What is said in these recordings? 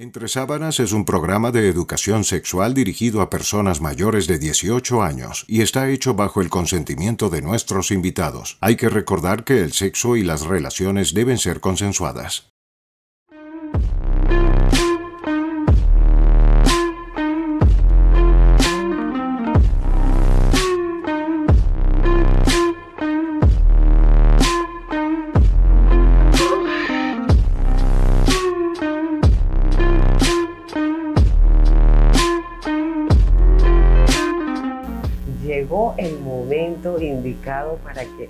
Entre Sábanas es un programa de educación sexual dirigido a personas mayores de 18 años y está hecho bajo el consentimiento de nuestros invitados. Hay que recordar que el sexo y las relaciones deben ser consensuadas. Llegó el momento indicado para que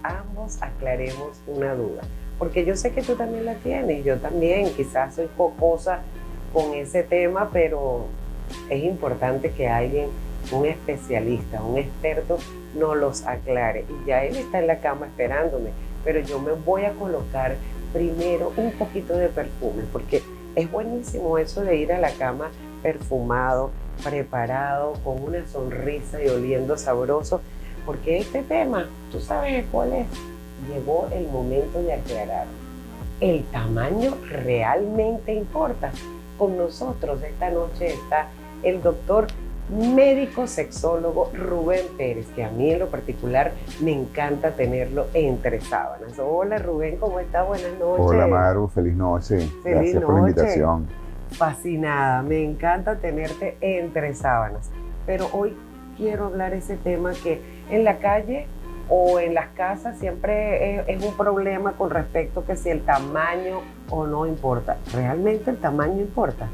ambos aclaremos una duda, porque yo sé que tú también la tienes, yo también, quizás soy jocosa con ese tema, pero es importante que alguien, un especialista, un experto, nos los aclare. Y ya él está en la cama esperándome, pero yo me voy a colocar primero un poquito de perfume, porque es buenísimo eso de ir a la cama perfumado, preparado, con una sonrisa y oliendo sabroso, porque este tema, ¿tú sabes cuál es? Llegó el momento de aclarar. ¿El tamaño realmente importa? Con nosotros esta noche está el doctor médico sexólogo Rubén Pérez, que a mí en lo particular me encanta tenerlo entre sábanas. Hola Rubén, ¿cómo estás? Buenas noches. Hola Maru, feliz noche. Gracias por la invitación. Fascinada, me encanta tenerte entre sábanas. Pero hoy quiero hablar ese tema que en la calle o en las casas siempre es un problema con respecto a que si el tamaño o no importa. ¿Realmente el tamaño importa?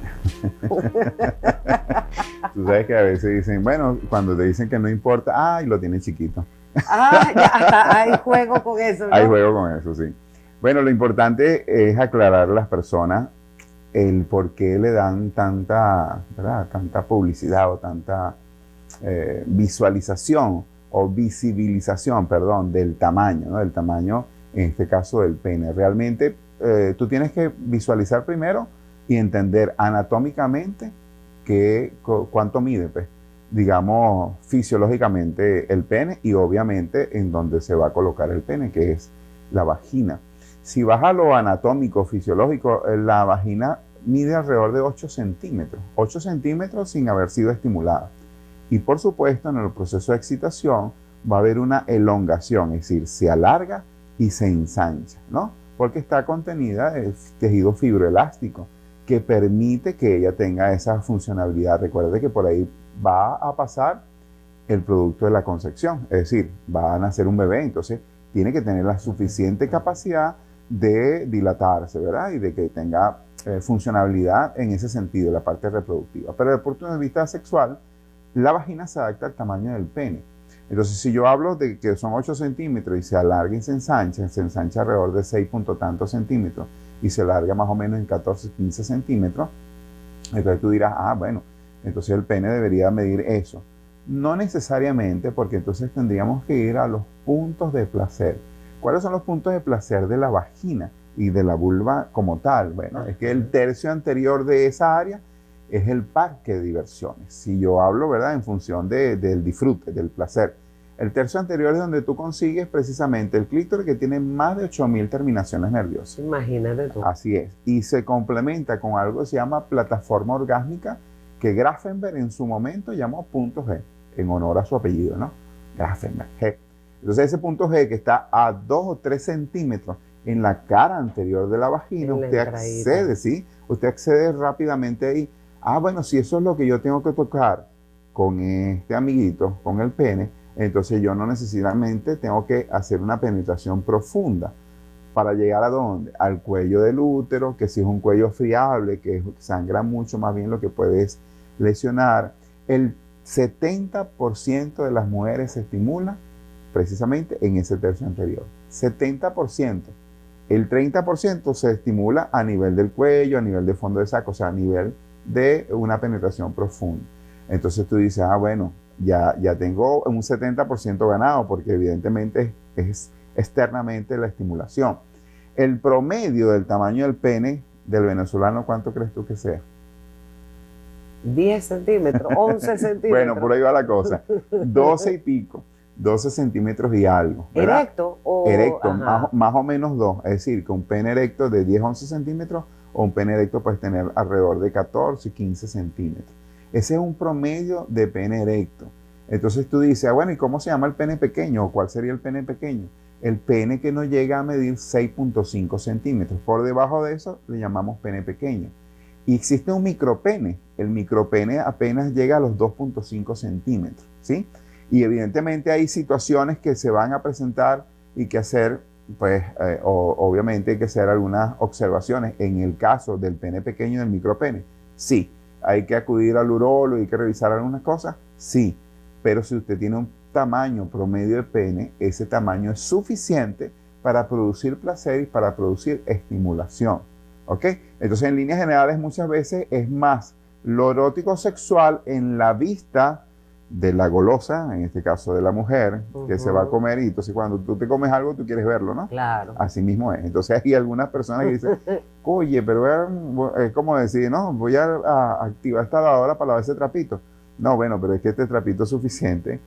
Tú sabes que a veces dicen, bueno, cuando te dicen que no importa, ay, lo tienes chiquito. Ya hasta hay juego con eso, ¿no? Hay juego con eso, sí. Bueno, lo importante es aclarar a las personas el por qué le dan tanta, ¿verdad?, tanta publicidad o tanta visualización o visibilización, perdón, del tamaño, ¿no? Del tamaño, en este caso, del pene. Realmente tú tienes que visualizar primero y entender anatómicamente cuánto mide, pues, digamos, fisiológicamente el pene y obviamente en donde se va a colocar el pene, que es la vagina. Si vas a lo anatómico, fisiológico, la vagina mide alrededor de 8 centímetros. 8 centímetros sin haber sido estimulada. Y por supuesto, en el proceso de excitación va a haber una elongación, es decir, se alarga y se ensancha, ¿no? Porque está contenida en tejido fibroelástico que permite que ella tenga esa funcionalidad. Recuerde que por ahí va a pasar el producto de la concepción, es decir, va a nacer un bebé, entonces tiene que tener la suficiente capacidad de dilatarse, ¿verdad? Y de que tenga funcionalidad en ese sentido, la parte reproductiva. Pero desde el punto de vista sexual, la vagina se adapta al tamaño del pene. Entonces, si yo hablo de que son 8 centímetros y se alarga y se ensancha alrededor de 6 punto tantos centímetros y se alarga más o menos en 14, 15 centímetros, entonces tú dirás, ah, bueno, entonces el pene debería medir eso. No necesariamente, porque entonces tendríamos que ir a los puntos de placer. ¿Cuáles son los puntos de placer de la vagina y de la vulva como tal? Bueno, es que el tercio anterior de esa área es el parque de diversiones. Si yo hablo, ¿verdad?, en función del disfrute, del placer. El tercio anterior es donde tú consigues precisamente el clítoris, que tiene más de 8.000 terminaciones nerviosas. Imagínate tú. Así es. Y se complementa con algo que se llama plataforma orgásmica, que Grafenberg en su momento llamó punto G, en honor a su apellido, ¿no? Grafenberg, G. Entonces ese punto G, que está a 2 o 3 centímetros en la cara anterior de la vagina, usted accede, ¿sí? Usted accede rápidamente ahí. Ah, bueno, si eso es lo que yo tengo que tocar con este amiguito, con el pene, entonces yo no necesariamente tengo que hacer una penetración profunda para llegar a ¿dónde? Al cuello del útero, que si es un cuello friable, que sangra mucho, más bien lo que puede es lesionar. El 70% de las mujeres se estimula precisamente en ese tercio anterior. 70%. El 30% se estimula a nivel del cuello, a nivel de fondo de saco, o sea, a nivel de una penetración profunda. Entonces tú dices, ah, bueno, ya tengo un 70% ganado, porque evidentemente es externamente la estimulación. El promedio del tamaño del pene del venezolano, ¿cuánto crees tú que sea? 10 centímetros, 11 centímetros. Bueno, por ahí va la cosa. 12 y pico, 12 centímetros y algo, ¿verdad? ¿Erecto? Erecto, más o menos 2. Es decir, que un pene erecto de 10, 11 centímetros o un pene erecto puedes tener alrededor de 14, 15 centímetros. Ese es un promedio de pene erecto. Entonces tú dices, bueno, ¿y cómo se llama el pene pequeño? ¿O cuál sería el pene pequeño? El pene que no llega a medir 6.5 centímetros. Por debajo de eso le llamamos pene pequeño. Y existe un micropene. El micropene apenas llega a los 2.5 centímetros, ¿sí? Y evidentemente hay situaciones que se van a presentar y que hacer, pues, obviamente hay que hacer algunas observaciones. En el caso del pene pequeño y del micropene, sí. Hay que acudir al urólogo y hay que revisar algunas cosas, sí. Pero si usted tiene un tamaño promedio de pene, ese tamaño es suficiente para producir placer y para producir estimulación, ¿ok? Entonces, en líneas generales, muchas veces es más lo erótico sexual en la vista de la golosa, en este caso de la mujer, que se va a comer, y entonces cuando tú te comes algo, tú quieres verlo, ¿no? Claro. Así mismo es. Entonces hay algunas personas que dicen, oye, pero es como decir, no, voy a activar esta lavadora para lavar ese trapito. No, bueno, pero es que este trapito es suficiente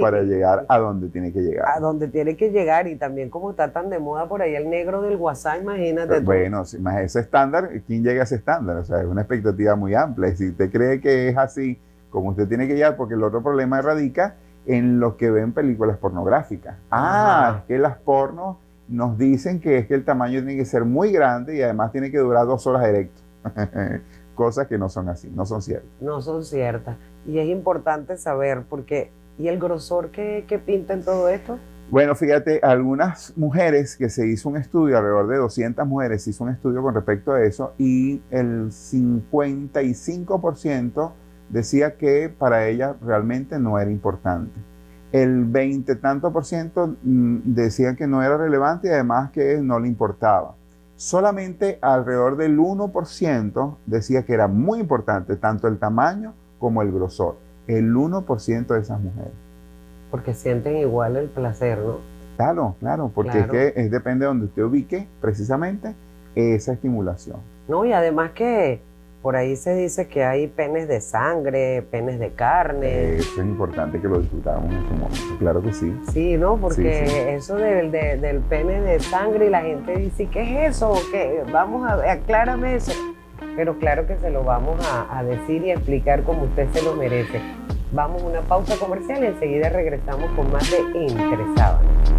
para llegar a donde tiene que llegar. A donde tiene que llegar, y también como está tan de moda por ahí el negro del WhatsApp, imagínate. Bueno, si más ese estándar, ¿quién llega a ese estándar? O sea, es una expectativa muy amplia. Y si usted cree que es así, como usted tiene que llegar, porque el otro problema radica en lo que ven películas pornográficas. Es que las pornos nos dicen que es que el tamaño tiene que ser muy grande y además tiene que durar 2 horas erecto. Cosas que no son así, no son ciertas. No son ciertas. Y es importante saber, porque, ¿y el grosor que pinta en todo esto? Bueno, fíjate, algunas mujeres que se hizo un estudio, alrededor de 200 mujeres se hizo un estudio con respecto a eso, y el 55% decía que para ella realmente no era importante. El 20 tanto por ciento decían que no era relevante y además que no le importaba. Solamente alrededor del 1% decía que era muy importante tanto el tamaño como el grosor. El 1% de esas mujeres. Porque sienten igual el placer, ¿no? Claro, porque es que depende de donde usted ubique precisamente esa estimulación. No, y además que por ahí se dice que hay penes de sangre, penes de carne. Eso es importante que lo disfrutamos en este momento, claro que sí. Sí, ¿no? Porque sí. Eso del pene de sangre, y la gente dice, ¿qué es eso? ¿Qué? Vamos a ver, aclárame eso. Pero claro que se lo vamos a decir y a explicar como usted se lo merece. Vamos a una pausa comercial y enseguida regresamos con más de Entre Sábanas.